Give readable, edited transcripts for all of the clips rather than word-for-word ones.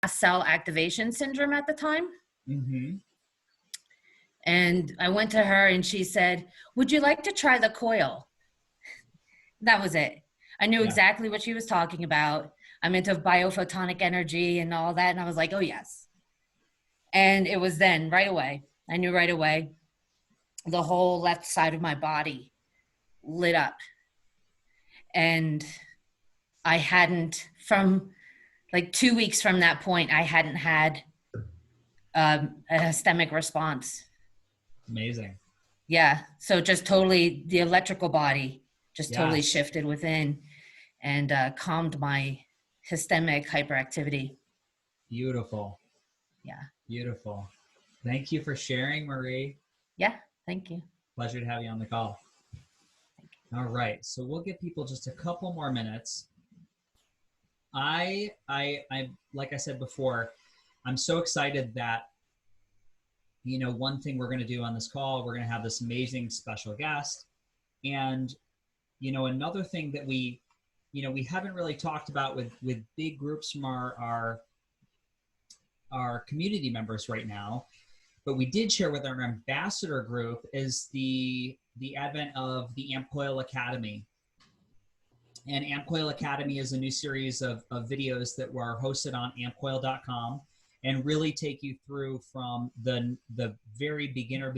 cell activation syndrome at the time. Mm-hmm. And I went to her and she said, would you like to try the coil? That was it. I knew exactly what she was talking about. I'm into biophotonic energy and all that. And I was like, oh yes. And it was then right away. I knew right away the whole left side of my body lit up. And I hadn't, from like 2 weeks from that point, I hadn't had a systemic response. Amazing. Yeah. So just totally the electrical body just totally shifted within and calmed my systemic hyperactivity. Beautiful. Yeah. Beautiful. Thank you for sharing, Marie. Yeah. Thank you. Pleasure to have you on the call. All right. So we'll give people just a couple more minutes. I like I said before, I'm so excited that, you know, one thing we're going to do on this call, we're going to have this amazing special guest. And, you know, another thing that we haven't really talked about with big groups from our community members right now, but we did share with our ambassador group is the advent of the AmpCoil Academy. And AmpCoil Academy is a new series of videos that were hosted on ampcoil.com and really take you through from the very beginner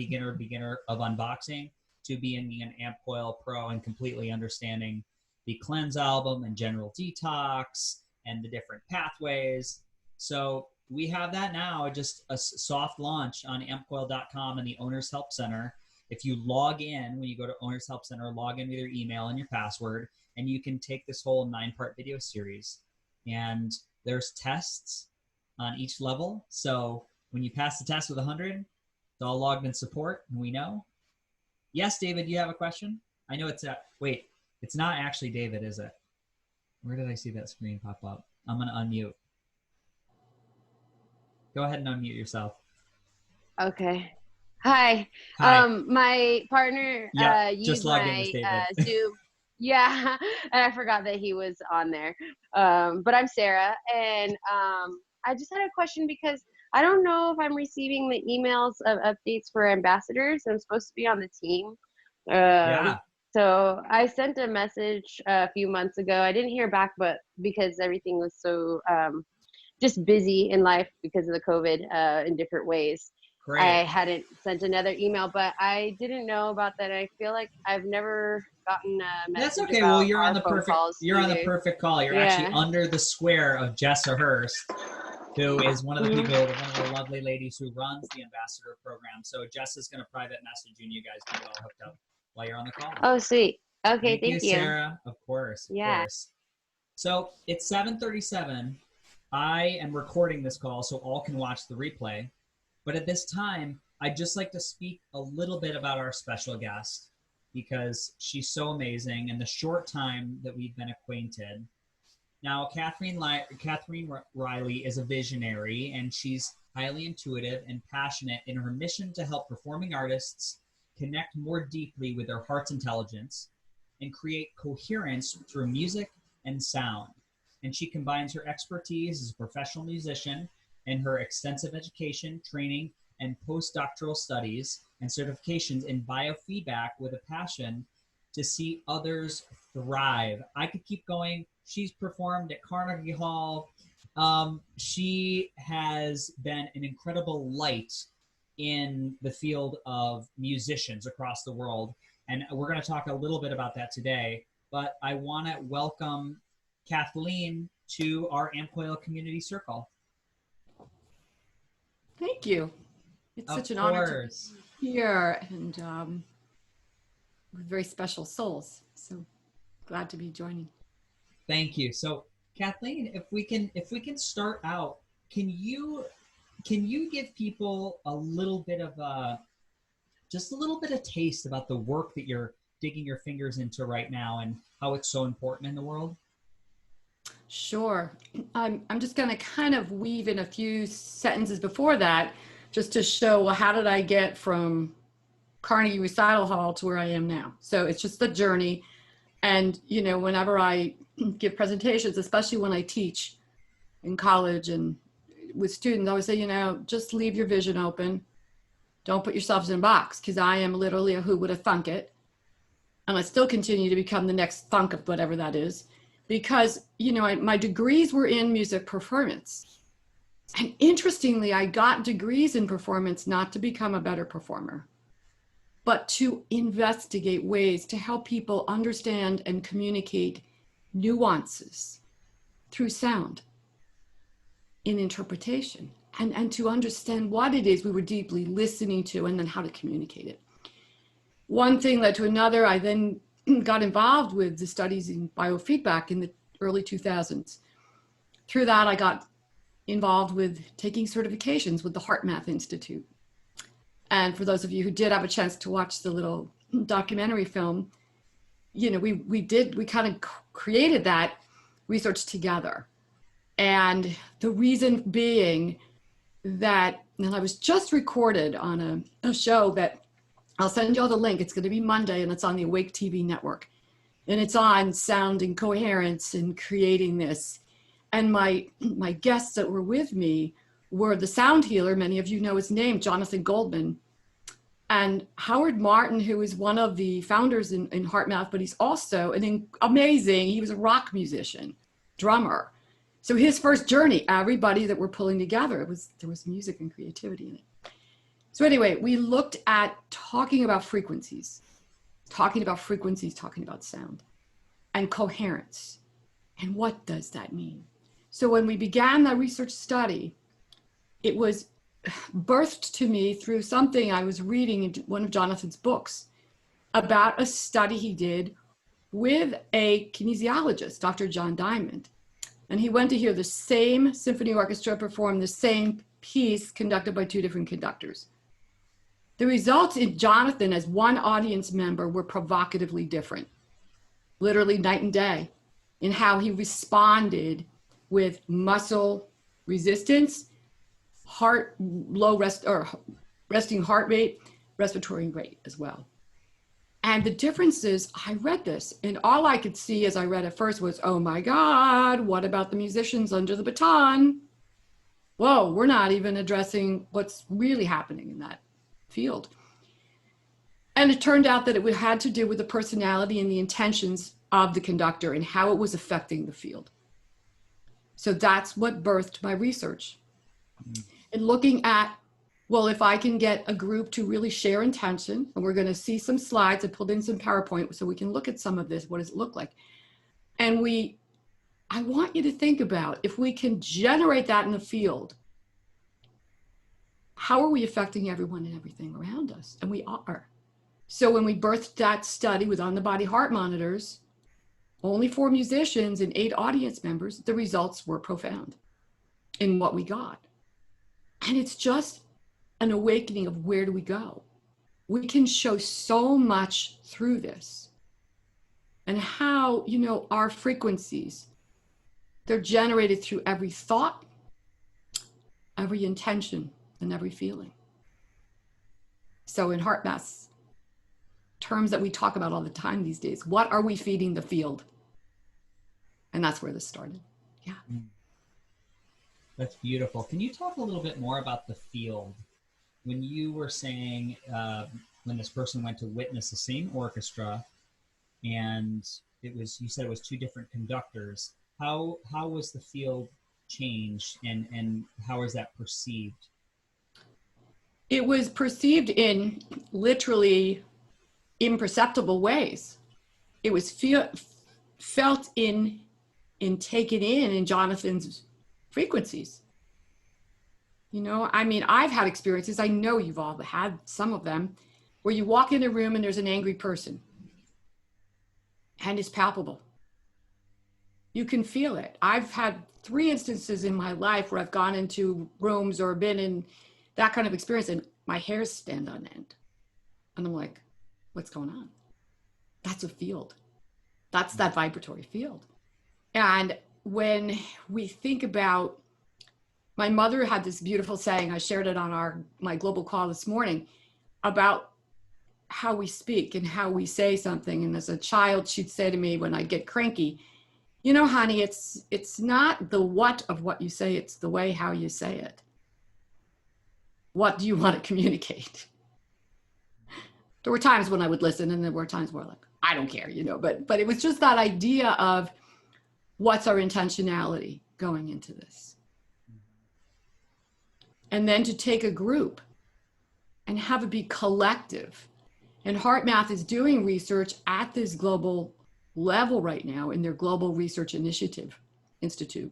of unboxing to being an AmpCoil pro and completely understanding the cleanse album and general detox and the different pathways. So we have that now, just a soft launch on ampcoil.com and the Owner's Help Center. If you log in, when you go to Owner's Help Center, log in with your email and your password, and you can take this whole 9-part video series. And there's tests on each level. So when you pass the test with 100, it's all logged in support, and we know. Yes, David, you have a question? I know it's wait, it's not actually David, is it? Where did I see that screen pop up? I'm going to unmute. Go ahead and unmute yourself. Okay. Hi. Hi. My partner used my Zoom. Yeah, and I forgot that he was on there. But I'm Sarah, and I just had a question because I don't know if I'm receiving the emails of updates for ambassadors. I'm supposed to be on the team. So I sent a message a few months ago. I didn't hear back, but because everything was so just busy in life because of the COVID in different ways. Great. I hadn't sent another email, but I didn't know about that. I feel like I've never gotten a message. That's okay. About well, you're on the perfect. You're either. On the perfect call. You're actually under the square of Jessa Hurst, who is one of the people, one of the lovely ladies who runs the ambassador program. So Jessa's going to private message you, and you guys can get all hooked up while you're on the call. Oh, sweet. Okay, thank you, Sarah. Of course. Of course. So it's 7:37. I am recording this call so all can watch the replay. But at this time, I'd just like to speak a little bit about our special guest because she's so amazing in the short time that we've been acquainted. Now, Kathleen Riley is a visionary, and she's highly intuitive and passionate in her mission to help performing artists connect more deeply with their heart's intelligence and create coherence through music and sound. And she combines her expertise as a professional musician and her extensive education, training, and postdoctoral studies and certifications in biofeedback with a passion to see others thrive. I could keep going. She's performed at Carnegie Hall. She has been an incredible light in the field of musicians across the world. And we're going to talk a little bit about that today. But I want to welcome Kathleen to our AmpCoil Community Circle. Thank you. It's such an honor to be here, and with very special souls. So glad to be joining. Thank you. So Kathleen, if we can start out, can you give people a little bit of just a little bit of taste about the work that you're digging your fingers into right now and how it's so important in the world? Sure. I'm just going to kind of weave in a few sentences before that just to show, well, how did I get from Carnegie Recital Hall to where I am now? So it's just the journey. And, you know, whenever I give presentations, especially when I teach in college and with students, I always say, you know, just leave your vision open. Don't put yourselves in a box, because I am literally a who would have thunk it. And I still continue to become the next thunk of whatever that is, because, you know, my degrees were in music performance. And interestingly, I got degrees in performance not to become a better performer, but to investigate ways to help people understand and communicate nuances through sound in interpretation, and to understand what it is we were deeply listening to, and then how to communicate it. One thing led to another. I then got involved with the studies in biofeedback in the early 2000s. Through that, I got involved with taking certifications with the HeartMath Institute. And for those of you who did have a chance to watch the little documentary film, you know, we kind of created that research together. And the reason being that, and I was just recorded on a show that I'll send you all the link. It's going to be Monday, and it's on the Awake TV network. And it's on sound and coherence and creating this. And my guests that were with me were the sound healer, many of you know his name, Jonathan Goldman, and Howard Martin, who is one of the founders in HeartMath, but he's also amazing, he was a rock musician, drummer. So his first journey, everybody that we're pulling together, there was music and creativity in it. So anyway, we looked at talking about frequencies, talking about sound and coherence. And what does that mean? So when we began that research study, it was birthed to me through something I was reading in one of Jonathan's books about a study he did with a kinesiologist, Dr. John Diamond. And he went to hear the same symphony orchestra perform the same piece conducted by two different conductors. The results in Jonathan as one audience member were provocatively different, literally night and day, in how he responded with muscle resistance, resting heart rate, respiratory rate as well. And the differences, I read this, and all I could see as I read it first was, oh my God, what about the musicians under the baton? Whoa, we're not even addressing what's really happening in that field. And it turned out that it had to do with the personality and the intentions of the conductor and how it was affecting the field. So that's what birthed my research. And looking at, well, if I can get a group to really share intention, and we're going to see some slides, I pulled in some PowerPoint so we can look at some of this, what does it look like? And I want you to think about, if we can generate that in the field, how are we affecting everyone and everything around us? And we are. So when we birthed that study with on-the-body heart monitors, only 4 musicians and 8 audience members, the results were profound in what we got. And it's just an awakening of where do we go? We can show so much through this. And how, you know, our frequencies, they're generated through every thought, every intention, and every feeling. So in HeartMath's terms that we talk about all the time these days, what are we feeding the field? And that's where this started. Yeah. That's beautiful. Can you talk a little bit more about the field? When you were saying, when this person went to witness the same orchestra, and you said it was 2 different conductors, how was the field changed, and how is that perceived? It was perceived in literally imperceptible ways. It was felt in taken in Jonathan's frequencies. You know, I mean, I've had experiences, I know you've all had some of them, where you walk in a room and there's an angry person, and it's palpable. You can feel it. I've had 3 instances in my life where I've gone into rooms or been in that kind of experience and my hairs stand on end. And I'm like, what's going on? That's a field. That's that vibratory field. And when we think about, my mother had this beautiful saying, I shared it on my global call this morning, about how we speak and how we say something. And as a child, she'd say to me when I'd get cranky, you know, honey, it's not the what of what you say, it's the way how you say it. What do you want to communicate? There were times when I would listen, and there were times where like, I don't care, you know, but it was just that idea of what's our intentionality going into this. And then to take a group and have it be collective. And HeartMath is doing research at this global level right now in their Global Research Initiative Institute.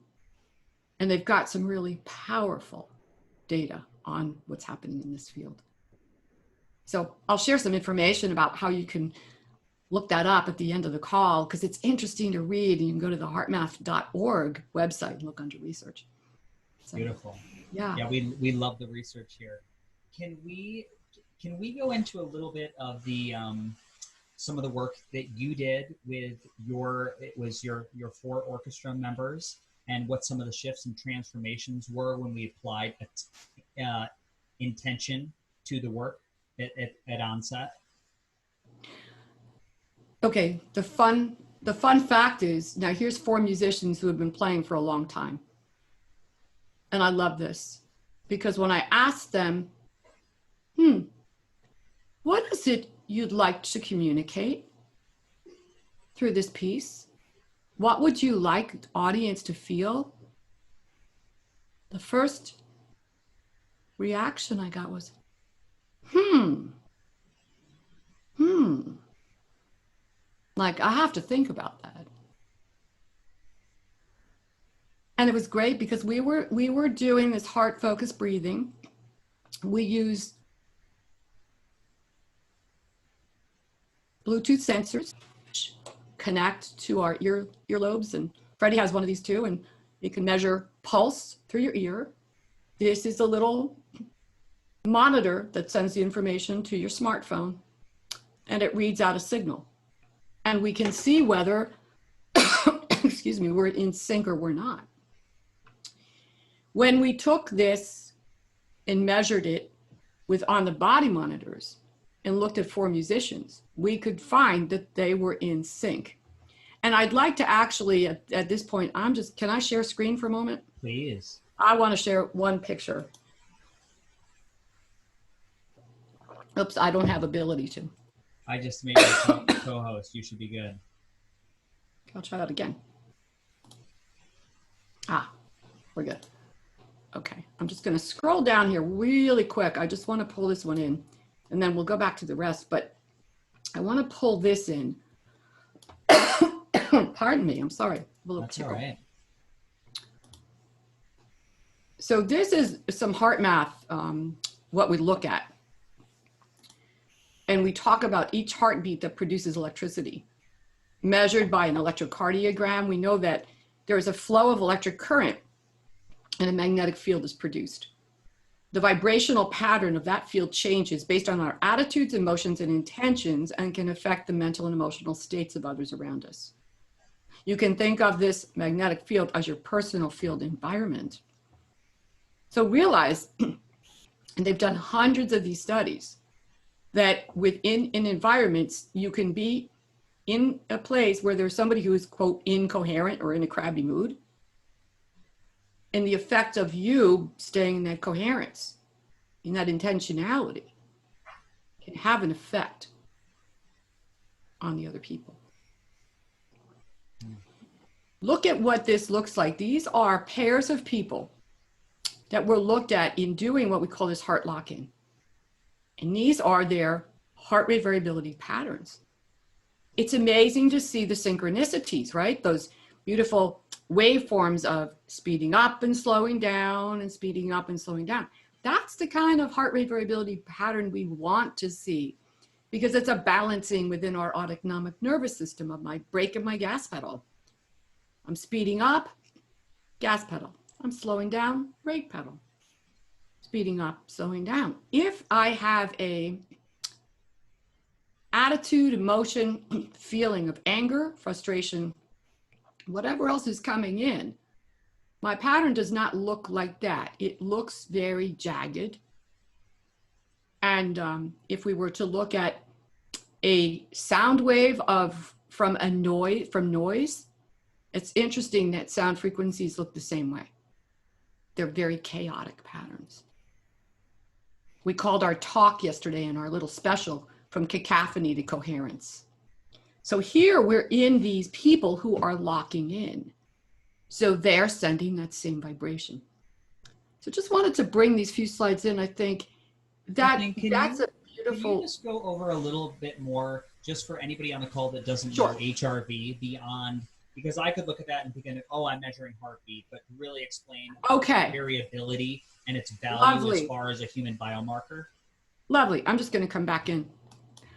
And they've got some really powerful data on what's happening in this field. So I'll share some information about how you can look that up at the end of the call, because it's interesting to read, and you can go to the heartmath.org website and look under research. So, beautiful. Yeah. Yeah, we love the research here. Can we go into a little bit of the some of the work that you did with your 4 orchestra members, and what some of the shifts and transformations were when we applied intention to the work at onset? Okay, the fun fact is, now here's 4 musicians who have been playing for a long time. And I love this, because when I asked them, what is it you'd like to communicate through this piece? What would you like the audience to feel? The first reaction I got was, like, I have to think about that. And it was great because we were doing this heart-focused breathing. We used Bluetooth sensors, which connect to our earlobes, and Freddie has one of these too, and you can measure pulse through your ear. This is a little monitor that sends the information to your smartphone, and it reads out a signal. And we can see whether, excuse me, we're in sync or we're not. When we took this and measured it with on the body monitors and looked at 4 musicians, we could find that they were in sync. And I'd like to actually, at this point, can I share screen for a moment? Please. I want to share one picture. Oops, I don't have ability to. I just made you co-host. You should be good. I'll try that again. We're good. Okay, I'm just going to scroll down here really quick. I just want to pull this one in, and then we'll go back to the rest. But I want to pull this in. Pardon me, I'm sorry. I'm a little tickle. All right. So this is some HeartMath, what we look at. And we talk about each heartbeat that produces electricity. Measured by an electrocardiogram, we know that there is a flow of electric current and a magnetic field is produced. The vibrational pattern of that field changes based on our attitudes, emotions, and intentions, and can affect the mental and emotional states of others around us. You can think of this magnetic field as your personal field environment. So realize, and they've done hundreds of these studies, that within an environment, you can be in a place where there's somebody who is, quote, incoherent or in a crabby mood. And the effect of you staying in that coherence, in that intentionality, can have an effect on the other people. Look at what this looks like. These are pairs of people that were looked at in doing what we call this heart lock-in. And these are their heart rate variability patterns. It's amazing to see the synchronicities, right? Those beautiful waveforms of speeding up and slowing down and speeding up and slowing down. That's the kind of heart rate variability pattern we want to see, because it's a balancing within our autonomic nervous system of my brake and my gas pedal. I'm speeding up, gas pedal. I'm slowing down, brake pedal. Speeding up, slowing down. If I have a attitude, emotion, feeling of anger, frustration, whatever else is coming in, my pattern does not look like that. It looks very jagged. And if we were to look at a sound wave from noise, It's interesting that sound frequencies look the same way. They're very chaotic patterns. We called our talk yesterday in our little special From Cacophony to Coherence. So here we're in these people who are locking in. So they're sending that same vibration. So just wanted to bring these few slides in. I think that's a beautiful. Can you just go over a little bit more, just for anybody on the call that doesn't Sure. know HRV beyond, because I could look at that and think, oh, I'm measuring heartbeat, but really explain variability and its value as far as a human biomarker. Lovely. I'm just going to come back in.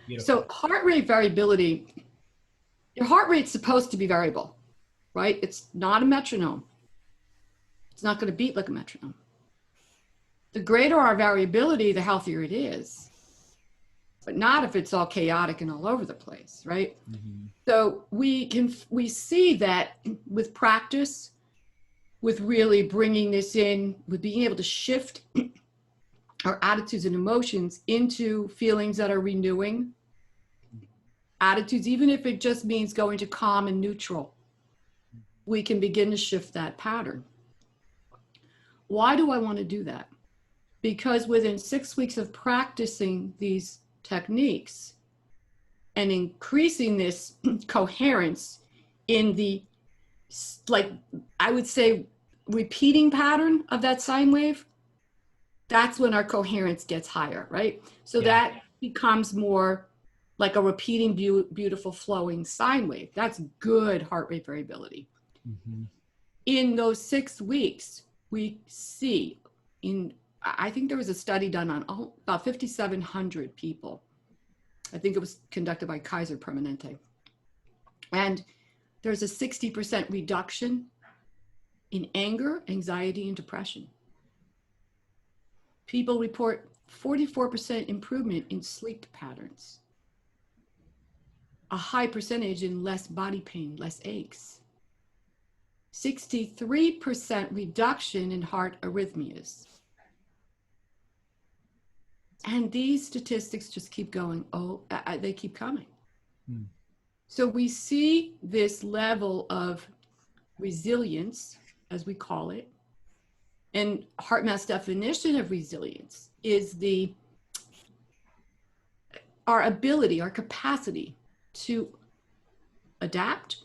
Beautiful. So heart rate variability, your heart rate's supposed to be variable, right? It's not a metronome. It's not going to beat like a metronome. The greater our variability, the healthier it is, but not if it's all chaotic and all over the place, right? Mm-hmm. So we see that with practice, with really bringing this in, with being able to shift our attitudes and emotions into feelings that are renewing attitudes, even if it just means going to calm and neutral, we can begin to shift that pattern. Why do I want to do that? Because within 6 weeks of practicing these techniques and increasing this coherence in the, like, I would say, repeating pattern of that sine wave, that's when our coherence gets higher, right? So that becomes more like a repeating, beautiful, flowing sine wave. That's good heart rate variability. Mm-hmm. In those 6 weeks, we see I think there was a study done on about 5,700 people. I think it was conducted by Kaiser Permanente. And there's a 60% reduction in anger, anxiety, and depression. People report 44% improvement in sleep patterns, a high percentage in less body pain, less aches, 63% reduction in heart arrhythmias. And these statistics just keep going. They keep coming. Hmm. So we see this level of resilience, as we call it. And HeartMath's definition of resilience is our ability, our capacity to adapt,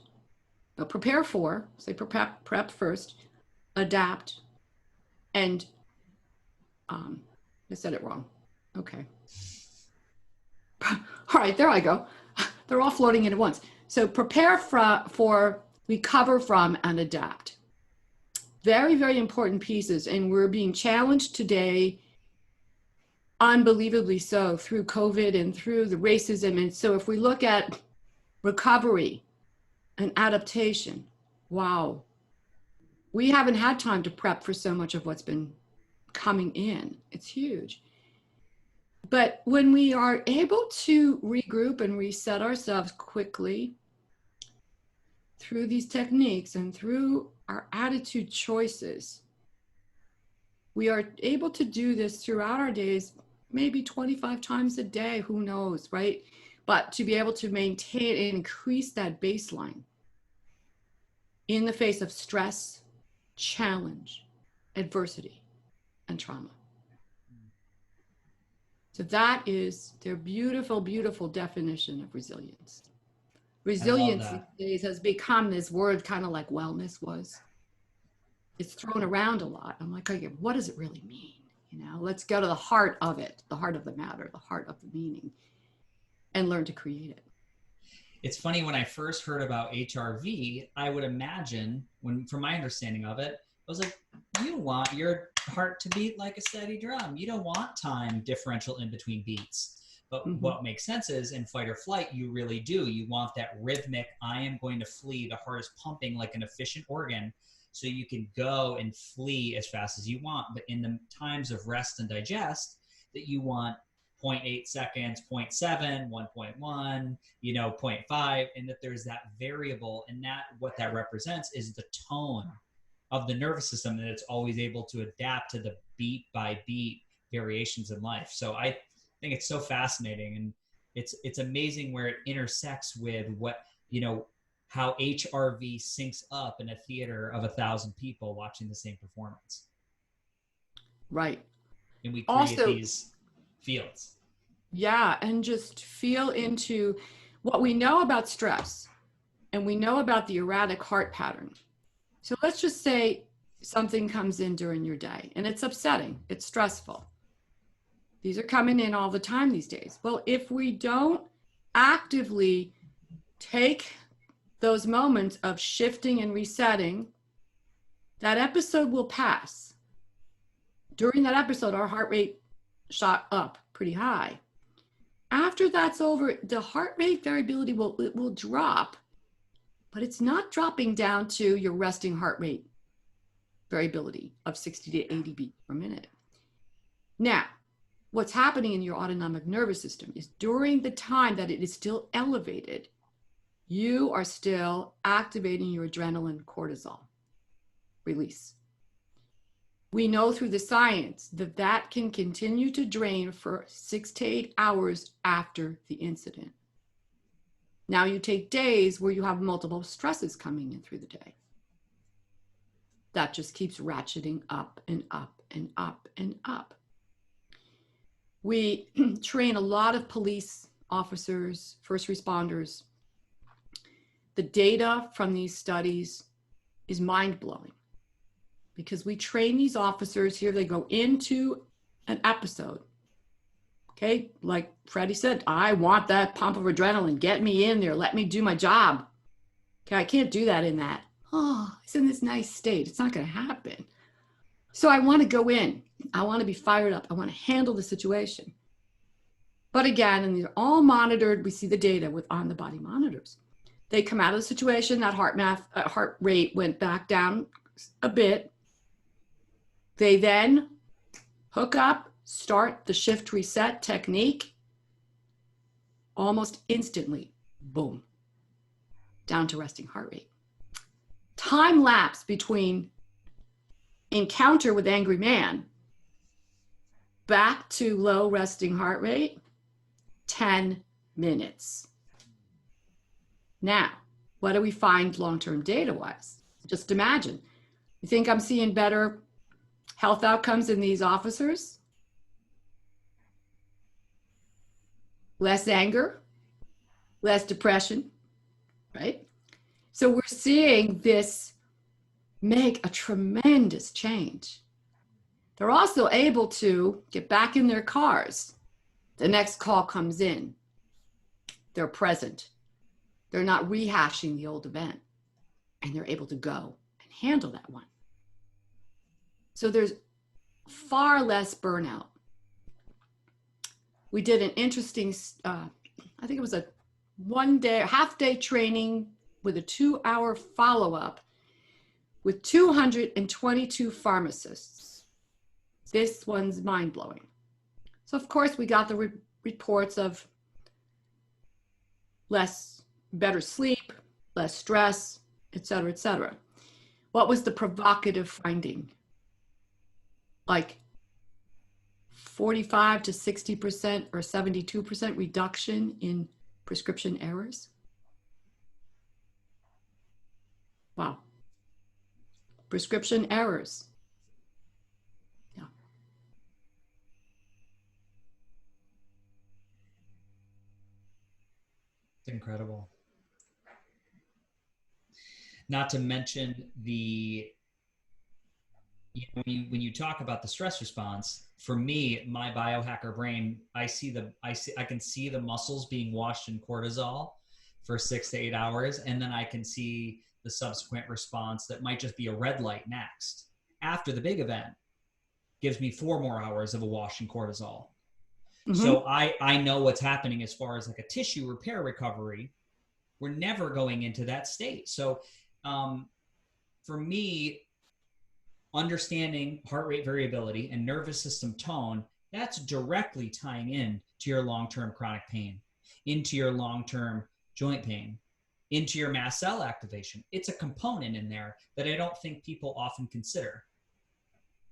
prepare for, say prep first, adapt, and I said it wrong. Okay. All right, there I go. They're all floating in at once. So prepare for, recover from, and adapt. Very, very important pieces. And we're being challenged today, unbelievably so, through COVID and through the racism. And so if we look at recovery and adaptation, wow, we haven't had time to prep for so much of what's been coming in. It's huge. But when we are able to regroup and reset ourselves quickly through these techniques and through our attitude choices, we are able to do this throughout our days, maybe 25 times a day, who knows, right? But to be able to maintain and increase that baseline in the face of stress, challenge, adversity, and trauma. So that is their beautiful, beautiful definition of resilience. Resilience these days has become this word kind of like wellness was. It's thrown around a lot. I'm like, okay, what does it really mean? You know, let's go to the heart of it, the heart of the matter, the heart of the meaning, and learn to create it. It's funny, when I first heard about HRV, I would imagine, from my understanding of it, I was like, you want your heart to beat like a steady drum. You don't want time differential in between beats. But what makes sense is in fight or flight, you really do. You want that rhythmic, I am going to flee. The heart is pumping like an efficient organ, so you can go and flee as fast as you want. But in the times of rest and digest, that you want 0.8 seconds, 0.7, 1.1, 0.5, and that there's that variable, and that what that represents is the tone of the nervous system, that it's always able to adapt to the beat by beat variations in life. So I think it's so fascinating, and it's amazing where it intersects with what, how HRV syncs up in a theater of 1,000 people watching the same performance. Right. And we create Also, these fields. Yeah, and just feel into what we know about stress, and we know about the erratic heart pattern. So let's just say something comes in during your day and it's upsetting, it's stressful. These are coming in all the time these days. Well, if we don't actively take those moments of shifting and resetting, that episode will pass. During that episode, our heart rate shot up pretty high. After that's over, the heart rate variability will drop, but it's not dropping down to your resting heart rate variability of 60 to 80 beats per minute. Now, what's happening in your autonomic nervous system is during the time that it is still elevated, you are still activating your adrenaline cortisol release. We know through the science that that can continue to drain for 6 to 8 hours after the incident. Now you take days where you have multiple stresses coming in through the day. That just keeps ratcheting up and up and up and up. We train a lot of police officers, first responders. The data from these studies is mind-blowing because we train these officers here. They go into an episode. Okay, like Freddie said, I want that pump of adrenaline. Get me in there. Let me do my job. Okay, I can't do that in that. Oh, it's in this nice state. It's not going to happen. So I want to go in. I want to be fired up. I want to handle the situation. But again, and they're all monitored. We see the data with on-the-body monitors. They come out of the situation. That heart rate went back down a bit. They then hook up, start the shift reset technique. Almost instantly, boom, down to resting heart rate. Time lapse between encounter with angry man back to low resting heart rate, 10 minutes. Now, what do we find long-term data-wise? Just imagine. You think I'm seeing better health outcomes in these officers? Less anger, less depression, right? So we're seeing this make a tremendous change. They're also able to get back in their cars. The next call comes in. They're present. They're not rehashing the old event, and they're able to go and handle that one. So there's far less burnout. We did an interesting, I think it was a half-day training with a 2-hour follow-up with 222 pharmacists. This one's mind-blowing. So of course we got the reports of better sleep, less stress, et cetera, et cetera. What was the provocative finding? Like 45 to 60% or 72% reduction in prescription errors. Wow. Prescription errors. Yeah. It's incredible. Not to mention when you talk about the stress response, for me, my biohacker brain, I can see the muscles being washed in cortisol for 6 to 8 hours, and then I can see the subsequent response that might just be a red light next after the big event gives me 4 more hours of a wash in cortisol. Mm-hmm. So I know what's happening as far as like a tissue repair recovery. We're never going into that state. So for me, understanding heart rate variability and nervous system tone, that's directly tying in to your long-term chronic pain, into your long-term joint pain, into your mast cell activation. It's a component in there that I don't think people often consider.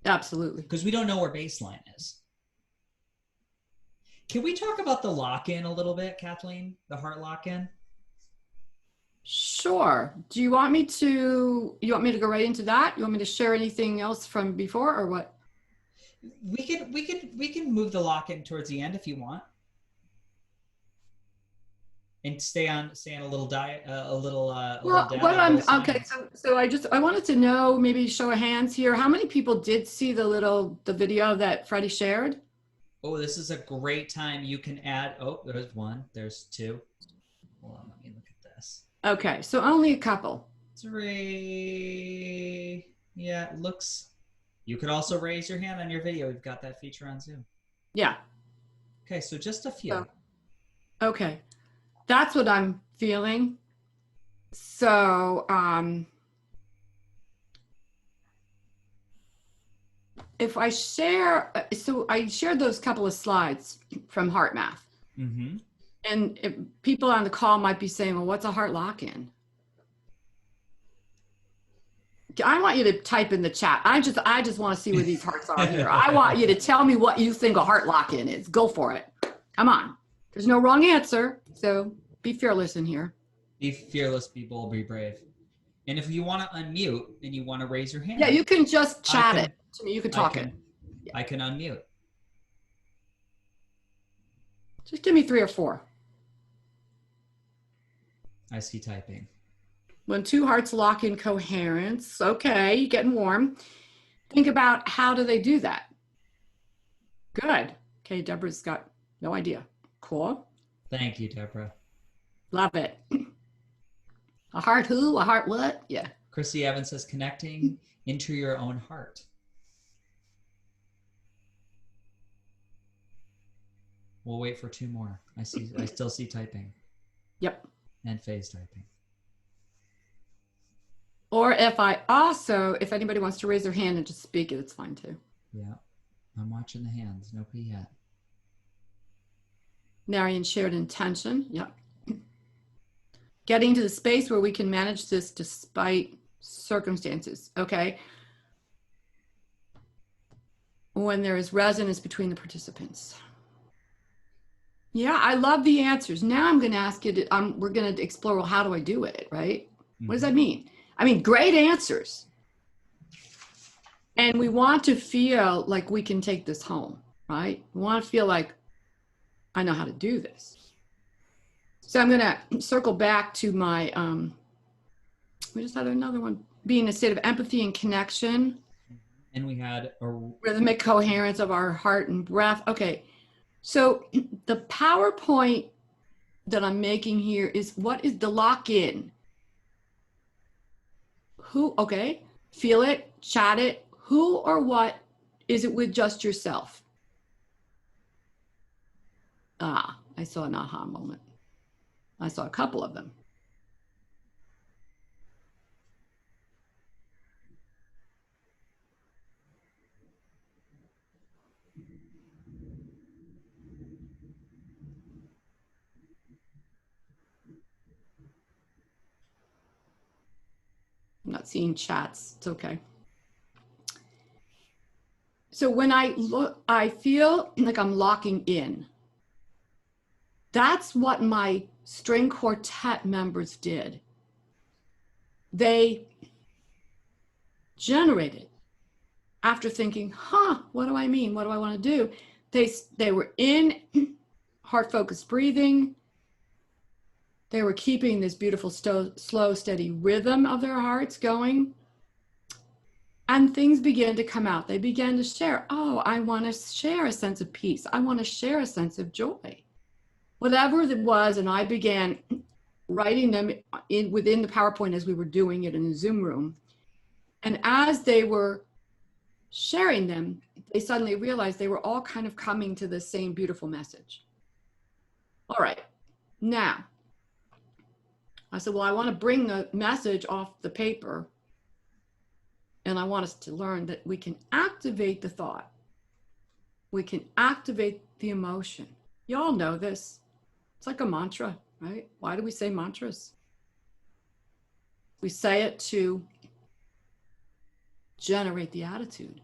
Absolutely. Because we don't know where baseline is. Can we talk about the lock-in a little bit, Kathleen? The heart lock-in? Sure. Do you want me to go right into that? You want me to share anything else from before or what? We can move the lock-in towards the end if you want. And stay on a little diet, Okay. So I wanted to know, maybe show of hands here. How many people did see the video that Freddie shared? Oh, this is a great time. You can add. Oh, there's one. There's two. Hold on, let me look at this. Okay, so only a couple. 3. Yeah, it looks. You could also raise your hand on your video. We've got that feature on Zoom. Yeah. Okay, so just a few. Okay. That's what I'm feeling. So, if I share, so I shared those couple of slides from HeartMath. Mm-hmm. And people on the call might be saying, well, what's a heart lock-in? I want you to type in the chat. I just want to see where these hearts are here. I want you to tell me what you think a heart lock-in is. Go for it. Come on. There's no wrong answer. So be fearless in here. Be fearless, be bold, be brave. And if you want to unmute and you want to raise your hand. Yeah, you can just chat it to me. You can talk it. I can unmute. Just give me 3 or 4. I see typing. When 2 hearts lock in coherence. Okay, you're getting warm. Think about, how do they do that? Good. Okay, Deborah's got no idea. Cool. Thank you, Deborah. Love it. A heart who? A heart what? Yeah. Chrissy Evans says connecting into your own heart. We'll wait for 2 more. I still see typing. Yep. And phase typing. Or if anybody wants to raise their hand and just speak it, it's fine too. Yeah. I'm watching the hands. No P yet. Marion shared intention. Yep. Getting to the space where we can manage this despite circumstances. Okay. When there is resonance between the participants. Yeah, I love the answers. Now I'm going to ask you to, we're going to explore, well, how do I do it, right? Mm-hmm. What does that mean? I mean, great answers. And we want to feel like we can take this home, right? We want to feel like, I know how to do this. So I'm going to circle back to my, we just had another one, being a state of empathy and connection. And we had a rhythmic coherence of our heart and breath. Okay. So the PowerPoint that I'm making here is, what is the lock-in? Who, okay, feel it, chat it. Who or what is it with just yourself? Ah, I saw an aha moment. I saw a couple of them. I'm not seeing chats. It's okay. So when I look, I feel like I'm locking in. That's what my string quartet members did. They generated after thinking, what do I mean? What do I want to do? They were in heart-focused breathing. They were keeping this beautiful, slow, steady rhythm of their hearts going. And things began to come out. They began to share, oh, I want to share a sense of peace. I want to share a sense of joy. Whatever it was, and I began writing them within the PowerPoint as we were doing it in the Zoom room. And as they were sharing them, they suddenly realized they were all kind of coming to the same beautiful message. All right, now, I said, well, I want to bring the message off the paper, and I want us to learn that we can activate the thought. We can activate the emotion. You all know this. It's like a mantra, right? Why do we say mantras? We say it to generate the attitude.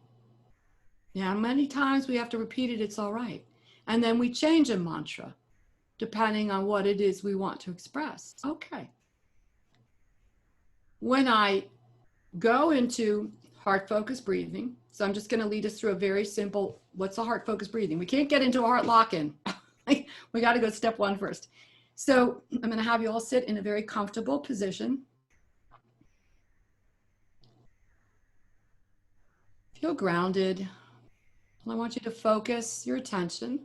Yeah, many times we have to repeat it, it's all right. And then we change a mantra depending on what it is we want to express. Okay. when I go into heart focused breathing, so I'm just going to lead us through a very simple, what's a heart focused breathing? We can't get into a heart lock-in. We got to go step one first. So I'm going to have you all sit in a very comfortable position. Feel grounded. And I want you to focus your attention,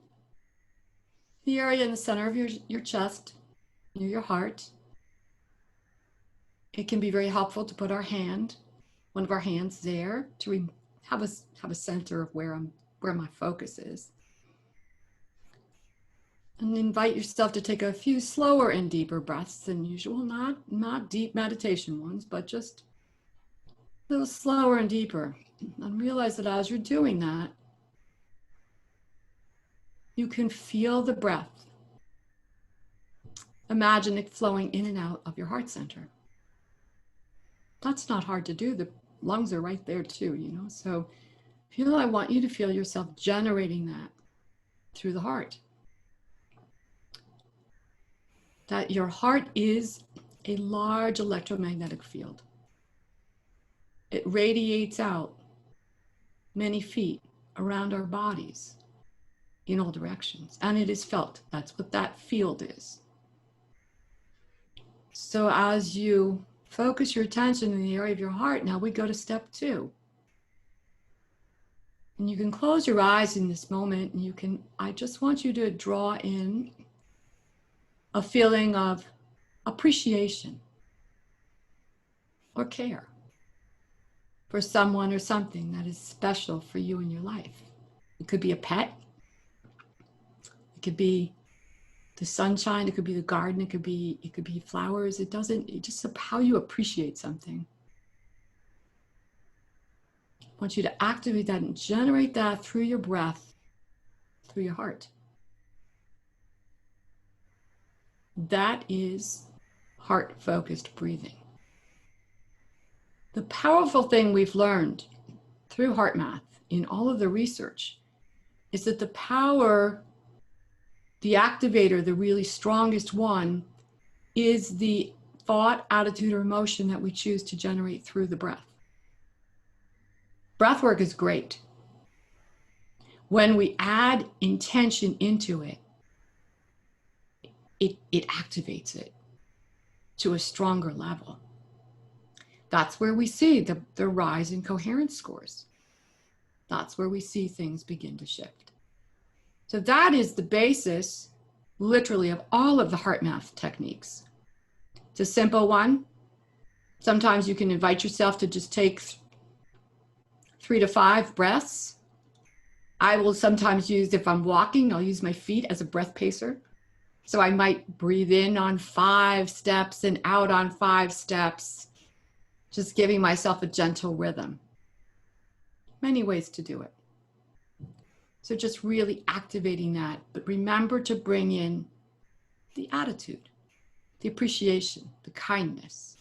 the area in the center of your chest, near your heart. It can be very helpful to put one of our hands there to have a center of where my focus is. And invite yourself to take a few slower and deeper breaths than usual, not deep meditation ones, but just a little slower and deeper. And realize that as you're doing that, you can feel the breath. Imagine it flowing in and out of your heart center. That's not hard to do. The lungs are right there too, you know. So I want you to feel yourself generating that through the heart. That your heart is a large electromagnetic field. It radiates out many feet around our bodies in all directions, and it is felt. That's what that field is. So as you focus your attention in the area of your heart, now we go to step two. And you can close your eyes in this moment, and I just want you to draw in a feeling of appreciation or care for someone or something that is special for you in your life. It could be a pet. It could be the sunshine. It could be the garden. It could be flowers. It just how you appreciate something. I want you to activate that and generate that through your breath, through your heart. That is heart-focused breathing. The powerful thing we've learned through HeartMath in all of the research is that the power, the activator, the really strongest one, is the thought, attitude, or emotion that we choose to generate through the breath. Breath work is great. When we add intention into it, it activates it to a stronger level. That's where we see the rise in coherence scores. That's where we see things begin to shift. So that is the basis, literally, of all of the HeartMath techniques. It's a simple one. Sometimes you can invite yourself to just take 3 to 5 breaths. I will sometimes use, if I'm walking, I'll use my feet as a breath pacer. So I might breathe in on 5 steps and out on 5 steps, just giving myself a gentle rhythm. Many ways to do it. So just really activating that, but remember to bring in the attitude, the appreciation, the kindness.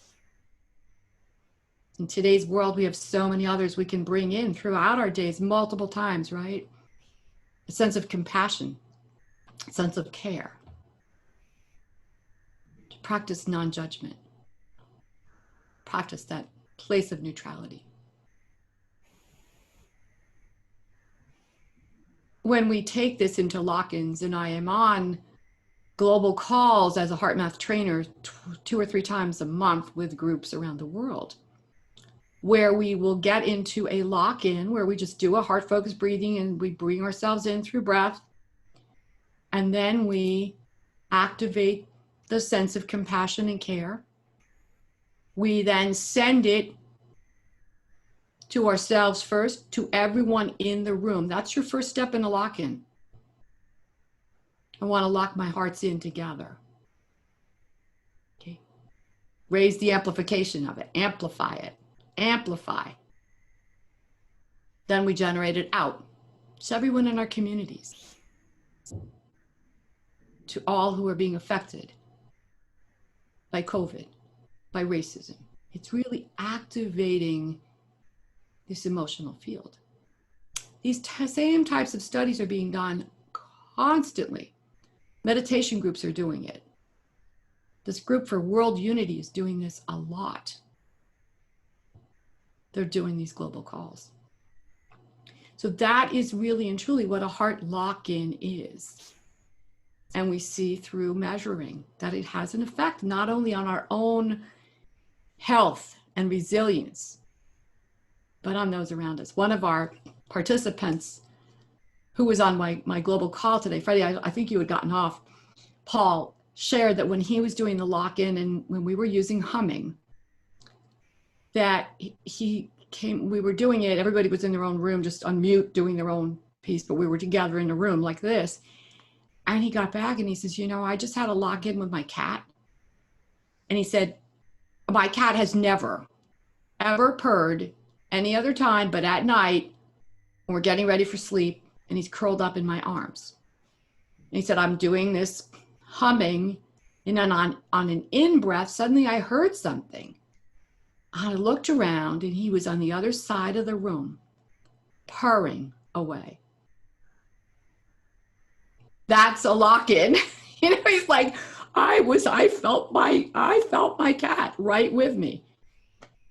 In today's world, we have so many others we can bring in throughout our days multiple times, right? A sense of compassion, a sense of care. To practice non-judgment. Practice that place of neutrality. When we take this into lock-ins, and I am on global calls as a HeartMath trainer 2 or 3 times a month with groups around the world, where we will get into a lock-in where we just do a heart-focused breathing and we bring ourselves in through breath, and then we activate the sense of compassion and care. We then send it to ourselves first, to everyone in the room. That's your first step in a lock-in. I want to lock my hearts in together. Okay. Raise the amplification of it. Amplify it. Amplify. Then we generate it out. It's everyone in our communities. To all who are being affected by COVID, by racism. It's really activating this emotional field. These same types of studies are being done constantly. Meditation groups are doing it. This group for world unity is doing this a lot. they're doing these global calls. So that is really and truly what a heart lock-in is. And we see through measuring that it has an effect not only on our own health and resilience, but on those around us. One of our participants who was on my global call today, Freddie, I think you had gotten off, Paul, shared that when he was doing the lock-in and when we were using humming, that we were doing it, everybody was in their own room, just on mute, doing their own piece, but we were together in a room like this. And he got back and he says, you know, I just had a lock-in with my cat. And he said, my cat has never, ever purred any other time, but at night, when we're getting ready for sleep, and he's curled up in my arms. And he said, I'm doing this humming, and then on an in-breath, suddenly I heard something. I looked around, and he was on the other side of the room, purring away. That's a lock-in. You know, he's like, I felt my cat right with me.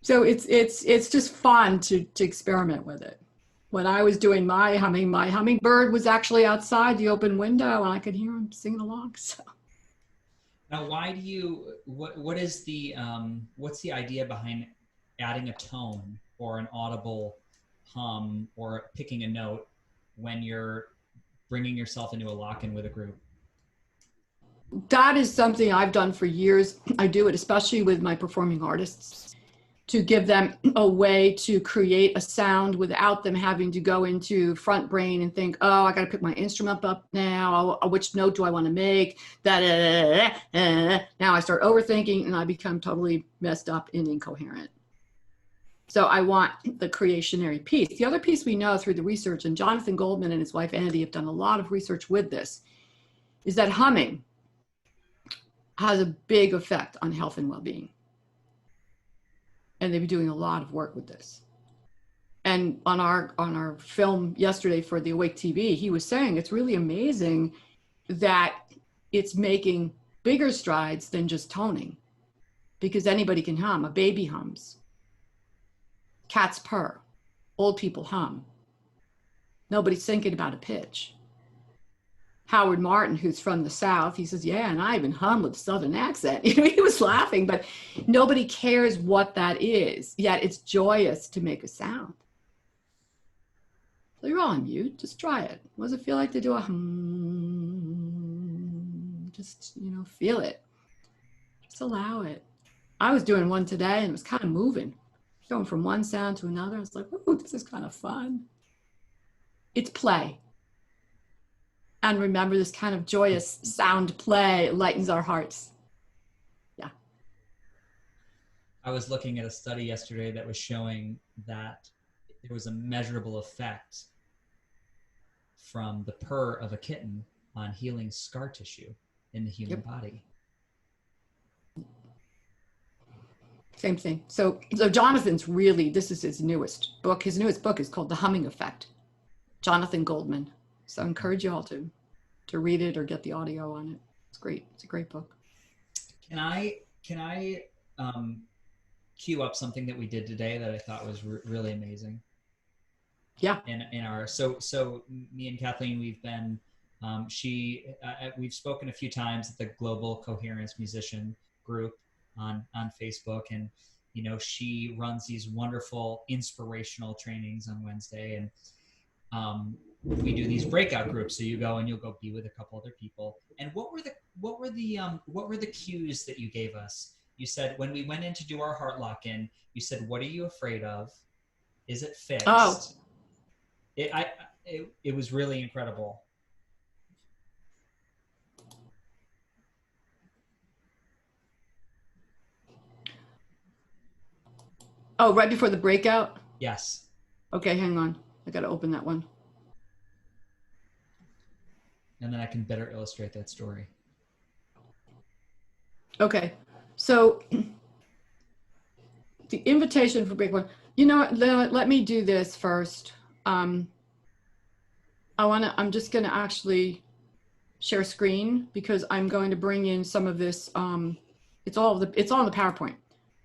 So it's just fun to experiment with it. When I was doing my hummingbird was actually outside the open window and I could hear him singing along. So. Now, why do you, what's the idea behind adding a tone or an audible hum or picking a note when you're bringing yourself into a lock-in with a group? That is something I've done for years. I do it, especially with my performing artists, to give them a way to create a sound without them having to go into front brain and think, oh, I got to pick my instrument up now. Which note do I want to make? Now I start overthinking and I become totally messed up and incoherent. So I want the creationary piece. The other piece we know through the research, and Jonathan Goldman and his wife Andy have done a lot of research with this, is that humming has a big effect on health and well-being. And they've been doing a lot of work with this. And on our film yesterday for the Awake TV, he was saying it's really amazing that it's making bigger strides than just toning, because anybody can hum. A baby hums. Cats purr. Old people hum. Nobody's thinking about a pitch. Howard Martin, who's from the South, he says, yeah, and I even hum with a Southern accent. You know, he was laughing, but nobody cares what that is, yet it's joyous to make a sound. So you're all on mute, just try it. What does it feel like to do a hum? Just, you know, feel it. Just allow it. I was doing one today and it was kind of moving, going from one sound to another. I was like, oh, this is kind of fun. It's play. And remember, this kind of joyous sound play lightens our hearts. Yeah. I was looking at a study yesterday that was showing that there was a measurable effect from the purr of a kitten on healing scar tissue in the human body. Same thing. So Jonathan's really, this is his newest book. His newest book is called The Humming Effect. Jonathan Goldman. So I encourage you all to read it or get the audio on it. It's great. It's a great book. Can I cue up something that we did today that I thought was really amazing? Yeah. In our so me and Kathleen, we've been we've spoken a few times at the Global Coherence Musician Group on Facebook, and you know, she runs these wonderful inspirational trainings on Wednesday, and we do these breakout groups. So you go and you'll go be with a couple other people. And what were the cues that you gave us? You said when we went in to do our heart lock-in, you said, "What are you afraid of? Is it fixed?" Oh. It was really incredible. Oh, right before the breakout? Yes. Okay, hang on. I got to open that one. And then I can better illustrate that story. Okay, so the invitation for Breakout One. You know what? Let me do this first. I'm just gonna actually share screen because I'm going to bring in some of this. It's all in the PowerPoint.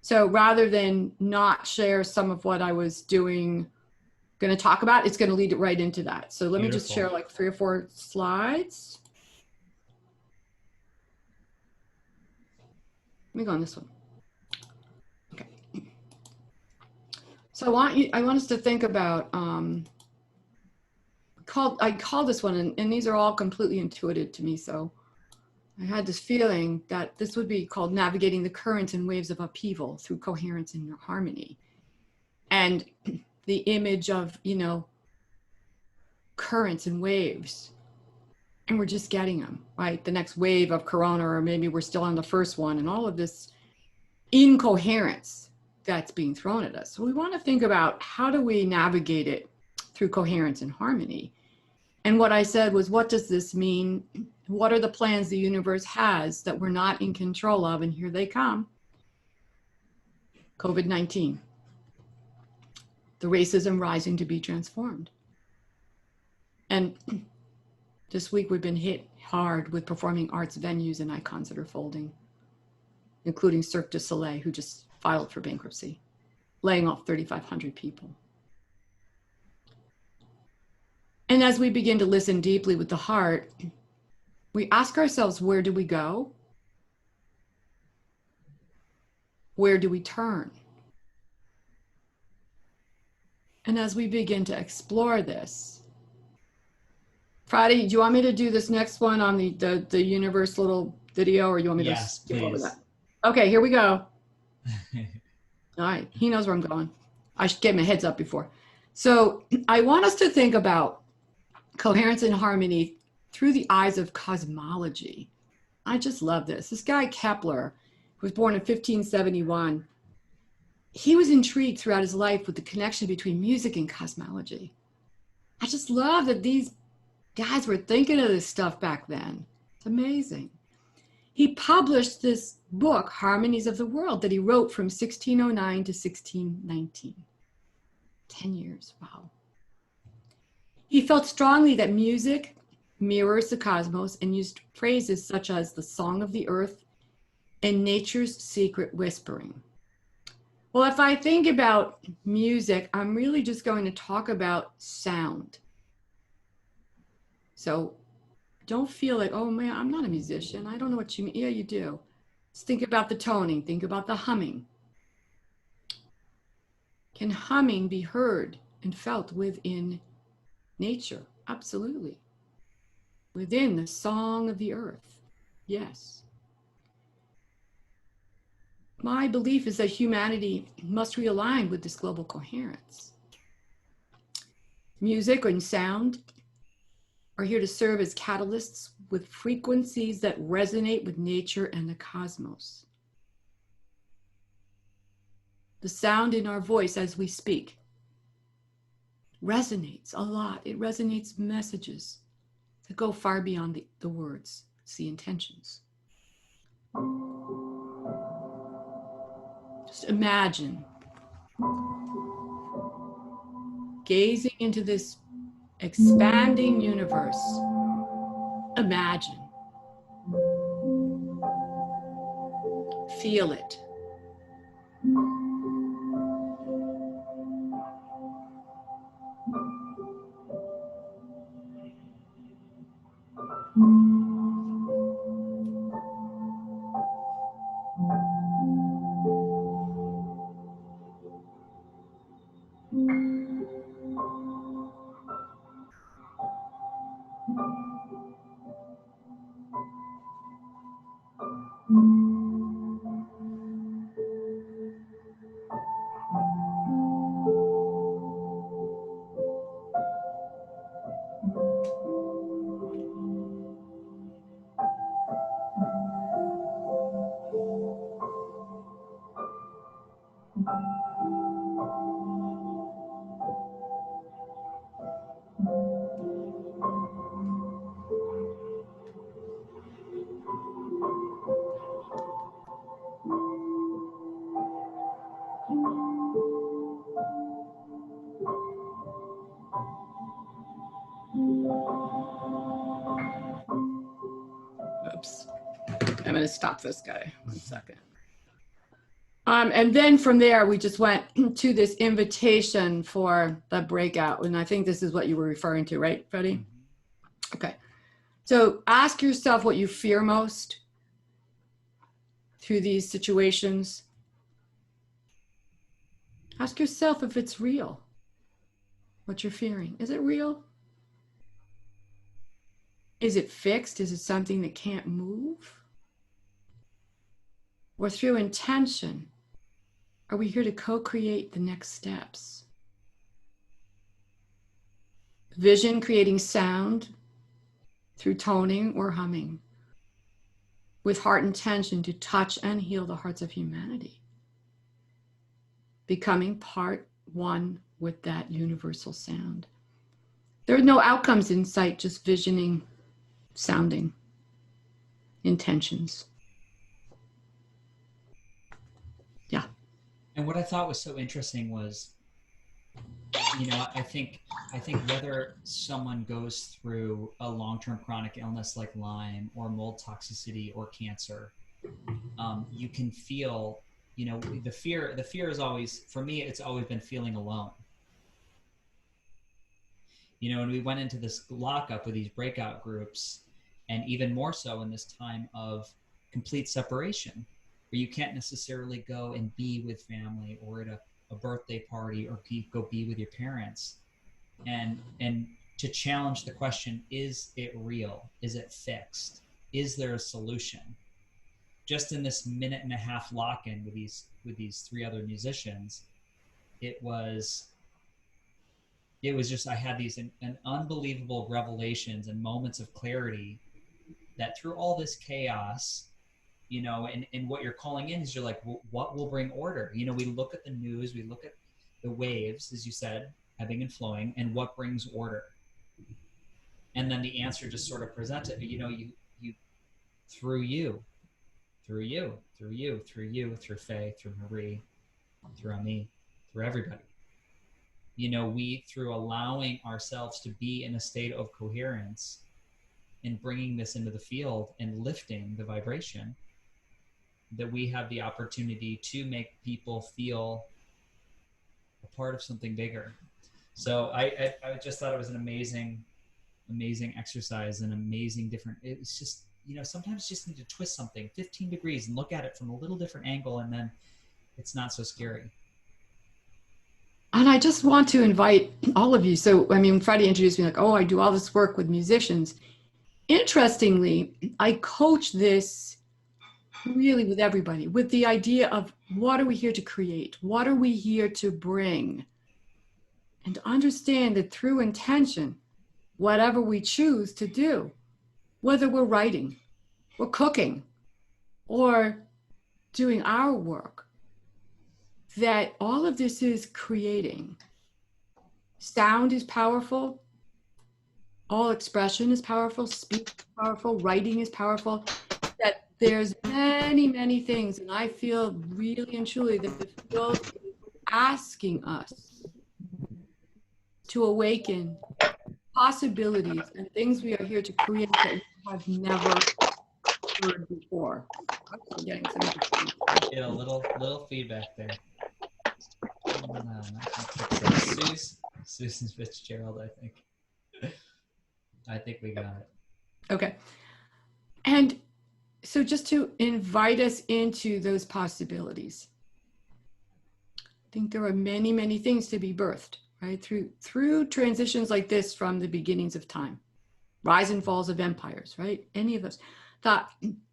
So rather than not share some of what I was going to talk about, it's going to lead it right into that. So let me just share like 3 or 4 slides. Let me go on this one. Okay. So I want us to think about, I call this one, and these are all completely intuitive to me. So I had this feeling that this would be called navigating the currents and waves of upheaval through coherence and harmony. And the image of, you know, currents and waves, and we're just getting them, right? The next wave of Corona, or maybe we're still on the first one, and all of this incoherence that's being thrown at us. So we want to think about, how do we navigate it through coherence and harmony? And what I said was, what does this mean? What are the plans the universe has that we're not in control of? And here they come. COVID-19. The racism rising to be transformed. And this week we've been hit hard with performing arts venues and icons that are folding, including Cirque du Soleil, who just filed for bankruptcy, laying off 3,500 people. And as we begin to listen deeply with the heart, we ask ourselves, where do we go? Where do we turn? And as we begin to explore this, Friday, do you want me to do this next one on the universe little video, or you want me to skip over that? Okay, here we go. All right, he knows where I'm going. I should give him a heads up before. So I want us to think about coherence and harmony through the eyes of cosmology. I just love this. This guy Kepler, who was born in 1571, he was intrigued throughout his life with the connection between music and cosmology. I just love that these guys were thinking of this stuff back then. It's amazing. He published this book, Harmonies of the World, that he wrote from 1609 to 1619. 10 years, wow. He felt strongly that music mirrors the cosmos, and used phrases such as the song of the earth and nature's secret whispering. Well, if I think about music, I'm really just going to talk about sound. So don't feel like, oh man, I'm not a musician. I don't know what you mean. Yeah, you do. Just think about the toning. Think about the humming. Can humming be heard and felt within nature? Absolutely. Within the song of the earth. Yes. My belief is that humanity must realign with this global coherence. Music and sound are here to serve as catalysts with frequencies that resonate with nature and the cosmos. The sound in our voice as we speak resonates a lot. It resonates messages that go far beyond the words. It's the intentions. Just imagine gazing into this expanding universe. Imagine. Feel it. Oops. I'm going to stop this guy. 1 second. And then from there, we just went to this invitation for the breakout. And I think this is what you were referring to, right, Freddie? Mm-hmm. Okay. So ask yourself what you fear most through these situations. Ask yourself if it's real, what you're fearing. Is it real? Is it fixed? Is it something that can't move? Or through intention, are we here to co-create the next steps? Vision, creating sound through toning or humming, with heart intention to touch and heal the hearts of humanity. Becoming part one with that universal sound. There are no outcomes in sight, just visioning, sounding, intentions. Yeah. And what I thought was so interesting was, you know, I think whether someone goes through a long-term chronic illness like Lyme or mold toxicity or cancer, you can feel, you know, the fear is always, for me, it's always been feeling alone. You know, and we went into this lockup with these breakout groups, and even more so in this time of complete separation, where you can't necessarily go and be with family or at a birthday party or go be with your parents. And to challenge the question, is it real? Is it fixed? Is there a solution? Just in this minute and a half lock-in with these three other musicians, it was just, I had these an unbelievable revelations and moments of clarity that through all this chaos, you know, and what you're calling in is, you're like, well, what will bring order? You know, we look at the news, we look at the waves, as you said, ebbing and flowing, and what brings order? And then the answer just sort of presents it, you know, you through Faye, through Marie, through Ami, through everybody. You know, we, through allowing ourselves to be in a state of coherence and bringing this into the field and lifting the vibration, that we have the opportunity to make people feel a part of something bigger. So I just thought it was an amazing exercise, and amazing different, it's just, you know, sometimes you just need to twist something 15 degrees and look at it from a little different angle, and then it's not so scary. And I just want to invite all of you. So, I mean, Freddie introduced me like, oh, I do all this work with musicians. Interestingly, I coach this really with everybody, with the idea of, what are we here to create? What are we here to bring? And understand that through intention, whatever we choose to do, whether we're writing or cooking or doing our work, that all of this is creating. Sound is powerful. All expression is powerful. Speech is powerful. Writing is powerful. That there's many, many things. And I feel really and truly that the field is asking us to awaken possibilities and things we are here to create that we have never heard before. I'm getting some. Yeah, a little feedback there. Susan Fitzgerald, I think we got it. Okay. And so just to invite us into those possibilities, I think there are many, many things to be birthed, right? Through transitions like this from the beginnings of time, rise and falls of empires, right? Any of those. The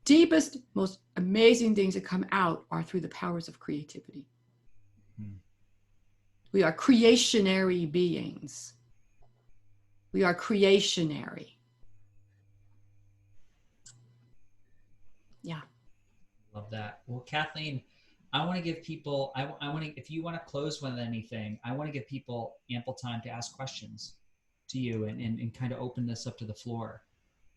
deepest, most amazing things that come out are through the powers of creativity. We are creationary beings. We are creationary. Yeah. Love that. Well, Kathleen, I want to give people, I want to, if you want to close with anything, I want to give people ample time to ask questions to you and kind of open this up to the floor.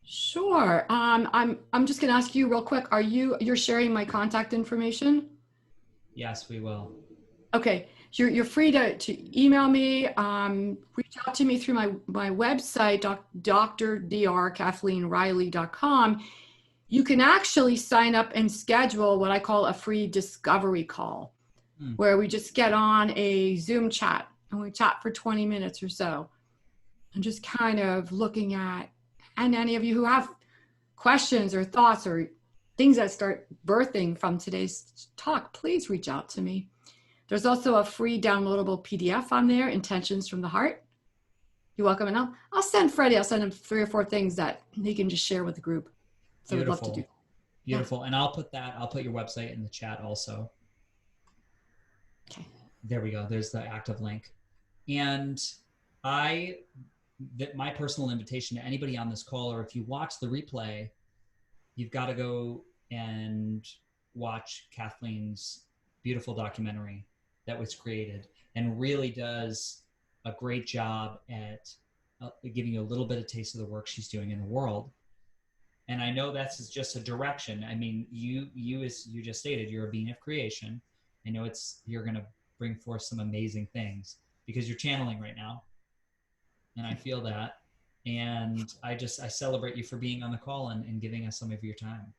Sure. I'm just going to ask you real quick. You're sharing my contact information? Yes, we will. Okay. You're free to email me, reach out to me through my website, drkathleen.riley.com. you can actually sign up and schedule what I call a free discovery call, where we just get on a Zoom chat and we chat for 20 minutes or so. And just kind of looking at, and any of you who have questions or thoughts or things that start birthing from today's talk, please reach out to me. There's also a free downloadable PDF on there, Intentions from the Heart. You're welcome. And I'll send Freddie, I'll send him 3 or 4 things that he can just share with the group. So we'd love to do. Beautiful. Yeah. And I'll put your website in the chat also. Okay. There we go. There's the active link. And my personal invitation to anybody on this call, or if you watch the replay, you've got to go and watch Kathleen's beautiful documentary that was created, and really does a great job at giving you a little bit of taste of the work she's doing in the world. And I know that's just a direction. I mean, you as you just stated, you're a being of creation. I know you're going to bring forth some amazing things because you're channeling right now. And I feel that. And I celebrate you for being on the call and giving us some of your time.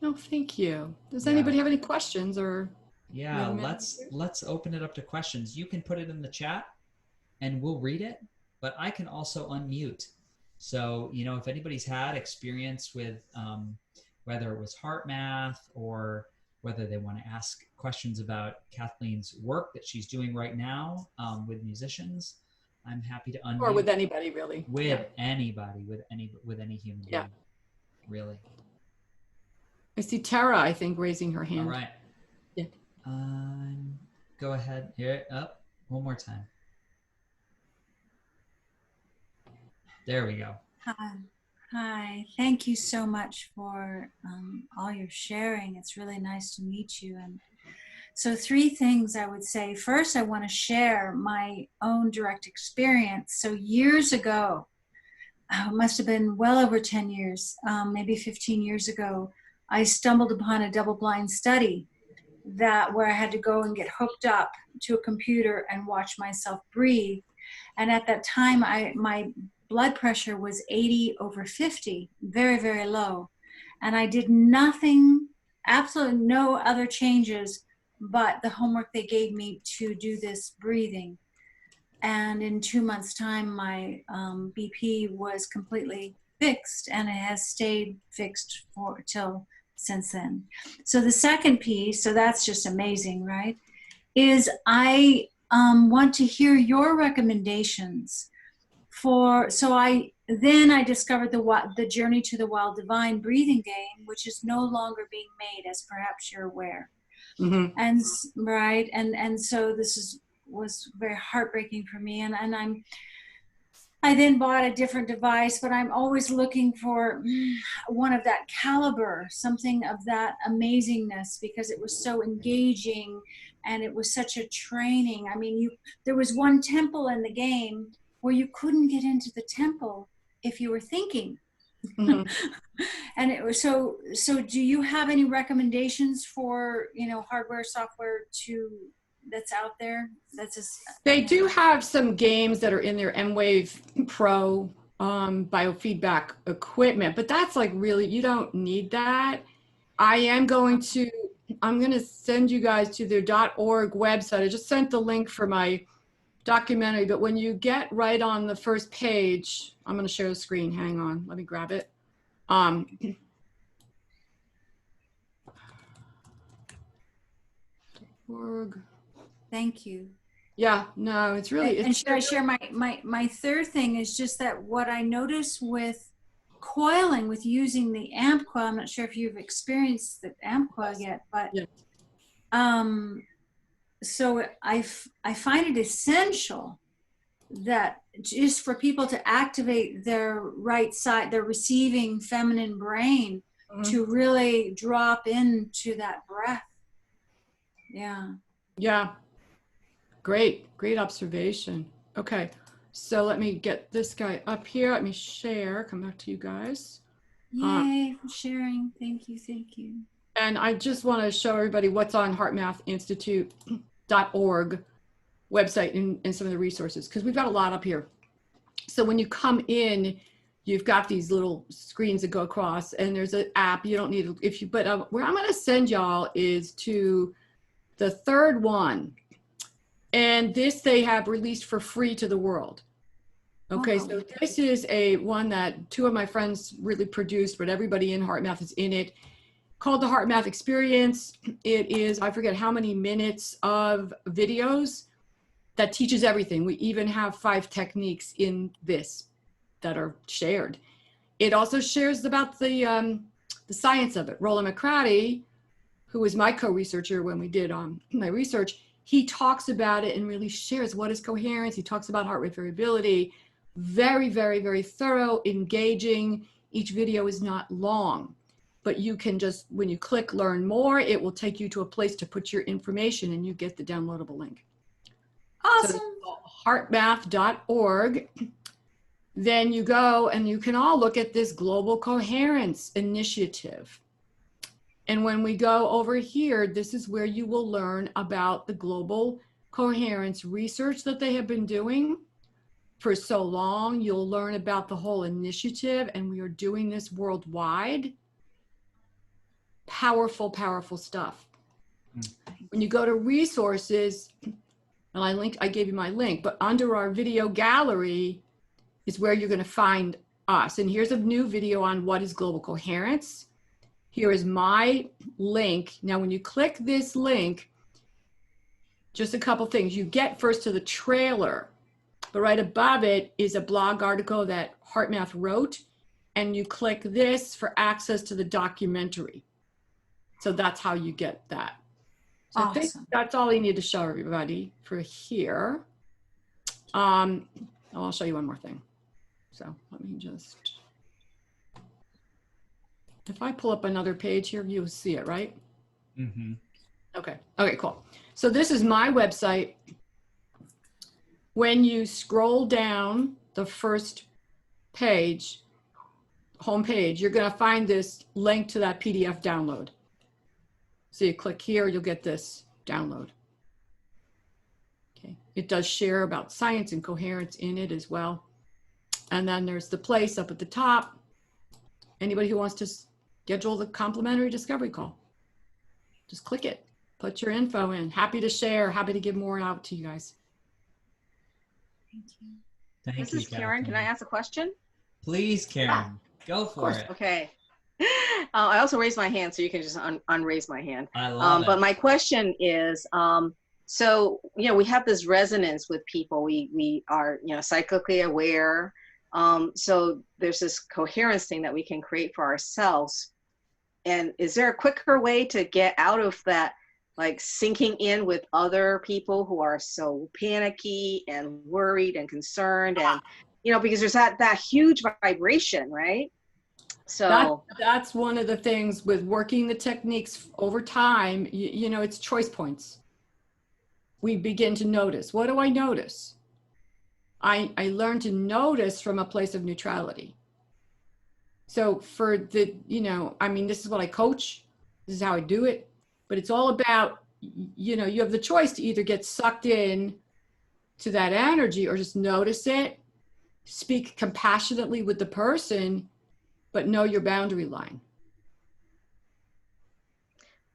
Oh, thank you. Does anybody have any questions or? Yeah, let's open it up to questions. You can put it in the chat and we'll read it, but I can also unmute. So, if anybody's had experience with whether it was HeartMath or whether they want to ask questions about Kathleen's work that she's doing right now with musicians, I'm happy to unmute. Or with anybody, really. With anybody, with any human being, really. I see Tara, I think, raising her hand. All right. Yeah. Go ahead. Here, up. One more time. There we go. Hi. Thank you so much for all your sharing. It's really nice to meet you. And so 3 things I would say. First, I want to share my own direct experience. So years ago, it must have been well over 10 years, maybe 15 years ago, I stumbled upon a double-blind study where I had to go and get hooked up to a computer and watch myself breathe. And at that time, my blood pressure was 80/50, very, very low. And I did nothing, absolutely no other changes, but the homework they gave me to do this breathing. And in 2 months' time, my BP was completely fixed, and it has stayed fixed till since then. So the second piece, so that's just amazing, right, is I want to hear your recommendations so I discovered the Journey to the Wild Divine breathing game, which is no longer being made, as perhaps you're aware. Mm-hmm. And so this was very heartbreaking for me, and I then bought a different device, but I'm always looking for one of that caliber, something of that amazingness, because it was so engaging and it was such a training. I mean, there was one temple in the game where you couldn't get into the temple if you were thinking. Mm-hmm. And it was so do you have any recommendations for, hardware, software that's out there? They do have some games that are in their M-Wave Pro biofeedback equipment, but that's like really, you don't need that. I'm going to send you guys to their .org website. I just sent the link for my documentary, but when you get right on the first page, I'm going to share the screen. Hang on, let me grab it. .org. Thank you. Yeah, no, it's really. And should I share my third thing is just that what I noticed with coiling, with using the AmpCoil, I'm not sure if you've experienced the AmpCoil yet, but yeah. So I find it essential that just for people to activate their right side, their receiving feminine brain, mm-hmm. to really drop into that breath. Yeah. Yeah. Great observation. Okay, so let me get this guy up here. Let me share, come back to you guys. Yay, for sharing. Thank you. And I just want to show everybody what's on HeartMathInstitute.org website and some of the resources, because we've got a lot up here. So when you come in, you've got these little screens that go across, and there's an app. You don't need, but where I'm going to send y'all is to the third one. And this they have released for free to the world. Okay, Oh. so this is one that two of my friends really produced, but everybody in HeartMath is in it, called the HeartMath Experience. It is, I forget how many minutes of videos that teaches everything. We even have 5 techniques in this that are shared. It also shares about the science of it. Roland McCratty, who was my co-researcher when we did my research, he talks about it and really shares what is coherence. He talks about heart rate variability. Very, very, very thorough, engaging. Each video is not long, but you can just, when you click learn more, it will take you to a place to put your information and you get the downloadable link. Awesome. So heartmath.org. Then you go and you can all look at this Global Coherence initiative. And when we go over here, this is where you will learn about the Global Coherence research that they have been doing for so long. You'll learn about the whole initiative, and we are doing this worldwide. Powerful, powerful stuff. When you go to resources, and I gave you my link, but under our video gallery is where you're going to find us. And here's a new video on what is global coherence. Here is my link. Now, when you click this link, just a couple things. You get first to the trailer, but right above it is a blog article that HeartMath wrote, and you click this for access to the documentary. So that's how you get that. So I think that's all you need to show everybody for here. I'll show you one more thing. So let me just, if I pull up another page here, you'll see it, right? Mm-hmm. Okay, cool. So this is my website. When you scroll down the first page, home page, you're gonna find this link to that PDF download. So you click here, you'll get this download. Okay, it does share about science and coherence in it as well. And then there's the place up at the top. Anybody who wants to schedule the complimentary discovery call, just click it, put your info in. Happy to share, happy to give more out to you guys. Thank you. Thank This is Karen. Can I ask a question? Please, Karen. Go for it. Okay. I also raised my hand, so you can just unraise my hand. I love it. But my question is, so, we have this resonance with people. We are, cyclically aware. So there's this coherence thing that we can create for ourselves. And is there a quicker way to get out of that, like sinking in with other people who are so panicky and worried and concerned, and, because there's that huge vibration, right? So that's one of the things with working the techniques over time, it's choice points. We begin to notice. What do I notice? I learn to notice from a place of neutrality. So for the, this is what I coach. This is how I do it. But it's all about, you have the choice to either get sucked in to that energy or just notice it, speak compassionately with the person, but know your boundary line.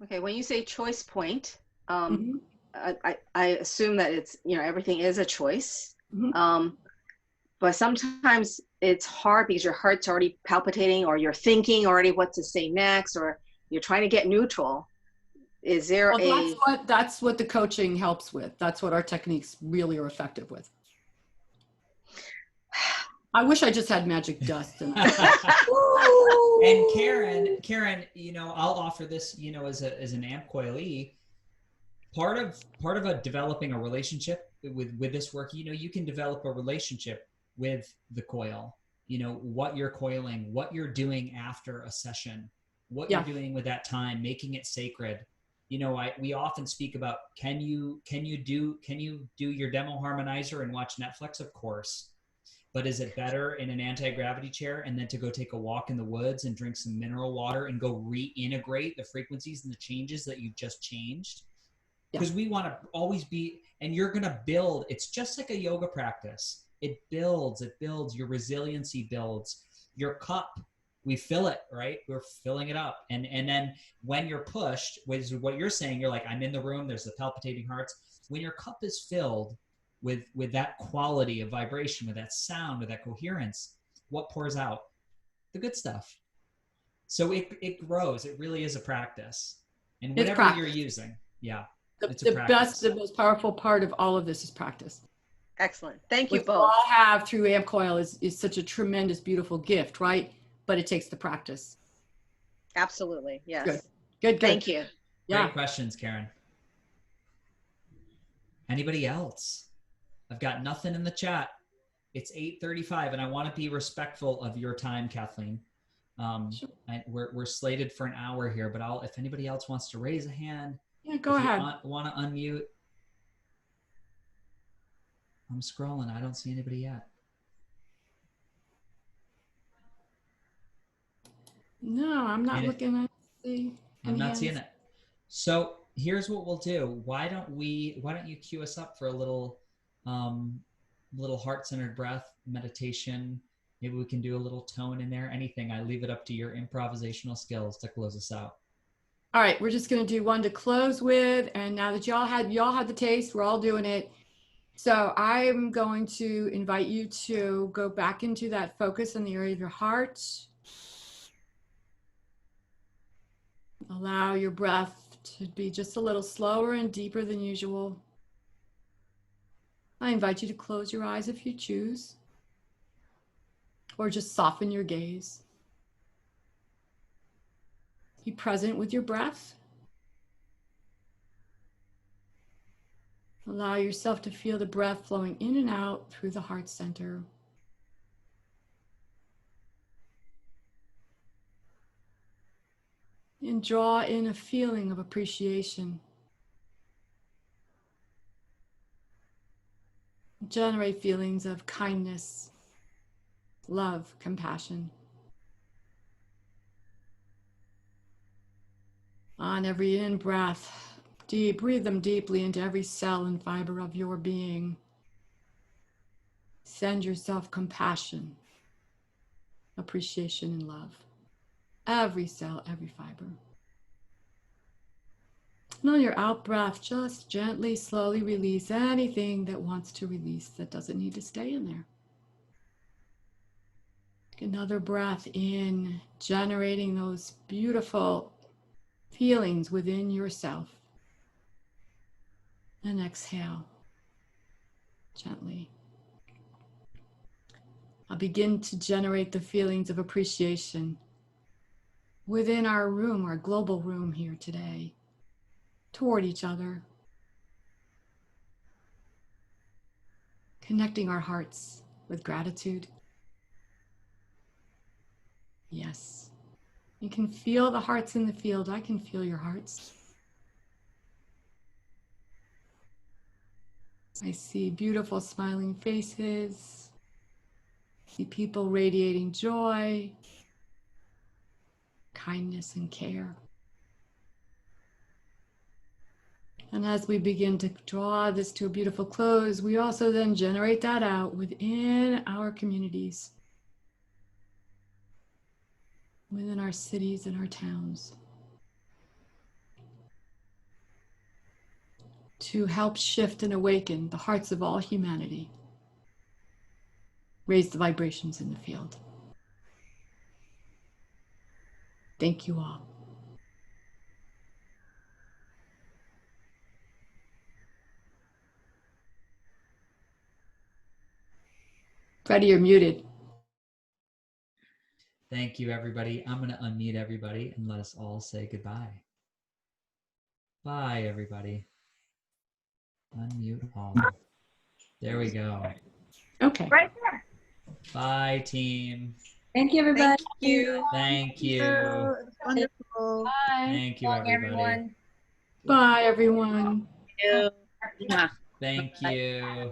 Okay, when you say choice point, I assume that it's, everything is a choice. Mm-hmm. But sometimes it's hard because your heart's already palpitating, or you're thinking already what to say next, or you're trying to get neutral. Is there that's what the coaching helps with. That's what our techniques really are effective with. I wish I just had magic dust. And Karen, I'll offer this, as an AmpCoil. Part of developing a relationship with this work, you can develop a relationship with the coil, what you're coiling, what you're doing after a session, what you're doing with that time, making it sacred. We often speak about, can you do your demo harmonizer and watch Netflix? Of course. But is it better in an anti-gravity chair and then to go take a walk in the woods and drink some mineral water and go reintegrate the frequencies and the changes that you've just changed? Because we want to always be, and you're going to build. It's just like a yoga practice. It builds, your resiliency builds. your cup, we fill it, right? We're filling it up. And then when you're pushed, which is what you're saying, you're like, I'm in the room, there's the palpitating hearts. When your cup is filled with that quality of vibration, with that sound, with that coherence, what pours out? The good stuff. So it grows. It really is a practice. And whatever you're using, yeah. The best, the most powerful part of all of this is practice. Excellent. Thank you What both. we all have through AmpCoil is such a tremendous, beautiful gift, right? But it takes the practice. Absolutely. Yes. Good. Thank you. Yeah. Great questions, Karen. Anybody else? I've got nothing in the chat. It's 8:35, and I want to be respectful of your time, Kathleen. Sure. We're slated for an hour here, but if anybody else wants to raise a hand, yeah, go ahead. Want to unmute? I'm scrolling. I don't see anybody yet. No, I'm not looking at the. I'm not seeing it. So here's what we'll do. Why don't you cue us up for a little heart-centered breath meditation? Maybe we can do a little tone in there. Anything. I leave it up to your improvisational skills to close us out. All right, we're just going to do one to close with, and now that y'all had the taste, we're all doing it. So I'm going to invite you to go back into that focus in the area of your heart. Allow your breath to be just a little slower and deeper than usual. I invite you to close your eyes if you choose, or just soften your gaze. Be present with your breath. Allow yourself to feel the breath flowing in and out through the heart center. And draw in a feeling of appreciation. Generate feelings of kindness, love, compassion. On every in-breath, breathe them deeply into every cell and fiber of your being. Send yourself compassion, appreciation, and love. Every cell, every fiber. And on your out breath, just gently, slowly release anything that wants to release that doesn't need to stay in there. Take another breath in, generating those beautiful feelings within yourself. And exhale gently. I'll begin to generate the feelings of appreciation within our room, our global room here today, toward each other, connecting our hearts with gratitude. Yes, you can feel the hearts in the field. I can feel your hearts. I see beautiful smiling faces. I see people radiating joy, kindness, and care. And as we begin to draw this to a beautiful close, we also then generate that out within our communities, within our cities and our towns, to help shift and awaken the hearts of all humanity. Raise the vibrations in the field. Thank you all. Freddie, you're muted. Thank you, everybody. I'm going to unmute everybody and let us all say goodbye. Bye, everybody. Unmute all. There we go. Okay. Right there. Bye, team. Thank you, everybody. Thank you. Thank you. Wonderful. Bye. Thank you, Bye, everybody. everyone. Bye, everyone. Yeah. Thank you.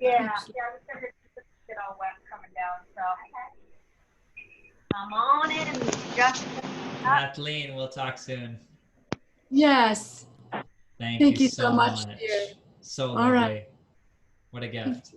Yeah, I was gonna get all wet coming down, so I'm on it and just Kathleen, we'll talk soon. Yes. Thank Thank you you so much, dear. So All lovely. right. What a gift.